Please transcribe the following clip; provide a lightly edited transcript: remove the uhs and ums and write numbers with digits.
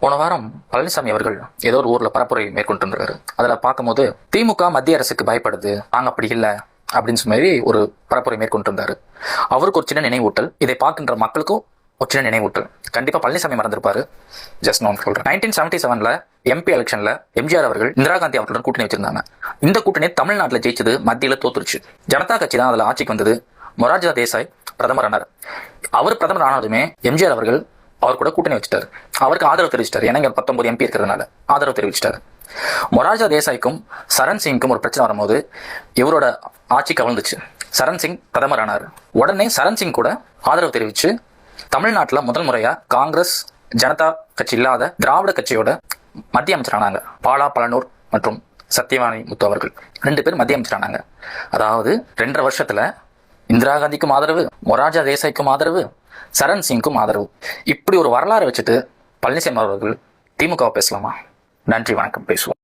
போன வாரம் பழனிசாமி அவர்கள் ஏதோ ஒரு ஊர்ல பரப்புரை மேற்கொண்டு இருக்காரு. அதுல பார்க்கும்போது திமுக மத்திய அரசுக்கு பயப்படுது, நாங்க அப்படி இல்லை அப்படின்னு சொல்லி ஒரு பரப்புரை மேற்கொண்டு இருந்தாரு. அவருக்கு ஒரு சின்ன நினைவூட்டல், இதை பார்க்கின்ற மக்களுக்கும் ஒரு சின்ன நினைவூட்டல். கண்டிப்பா பழனிசாமி மறந்திருப்பாரு. ஜஸ்ட் நான் சொல்றேன். 1977 எம்பி எலெக்ஷன்ல எம்ஜிஆர் அவர்கள் இந்திரா காந்தி அவர்களுடன் கூட்டணி வச்சிருந்தாங்க. இந்த கூட்டணி தமிழ்நாட்டில் ஜெயிச்சது, மத்தியில தோத்துருச்சு. ஜனதா கட்சி தான் அதுல ஆட்சிக்கு வந்தது. மொரார்ஜி தேசாய் பிரதமர் ஆனார். அவர் பிரதமர் ஆனதுமே எம்ஜிஆர் அவர்கள் அவர் கூட கூட்டணி வச்சுட்டாரு. அவருக்கு ஆதரவு தெரிவிச்சிட்டாரு. ஏன்னா இங்க 19 எம்பி இருக்கிறதுனால ஆதரவு தெரிவிச்சிட்டாரு. மொரார்ஜி தேசாய்க்கும் சரண் சிங்க்கும் ஒரு பிரச்சனை வரும்போது இவரோட ஆட்சி கவிழ்ந்துச்சு. சரண் சிங் பிரதமர் ஆனார். உடனே சரண் சிங் கூட ஆதரவு தெரிவிச்சு தமிழ்நாட்டில் முதல் முறையா காங்கிரஸ் ஜனதா கட்சி இல்லாத திராவிட கட்சியோட மத்திய அமைச்சர் ஆனாங்க. பாலா பழனூர் மற்றும் சத்யவாணி முத்து அவர்கள் 2 பேர் மத்திய அமைச்சர் ஆனாங்க. அதாவது 2.5 வருஷத்துல இந்திரா காந்திக்கும் ஆதரவு, மொரார்ஜி தேசாய்க்கும் ஆதரவு, சரண் சிங்க்கும் ஆதரவு. இப்படி ஒரு வரலாறு வச்சுட்டு பழனிசாமி அவர்கள் திமுக பேசலாமா? நன்றி, வணக்கம். பேசுவோம்.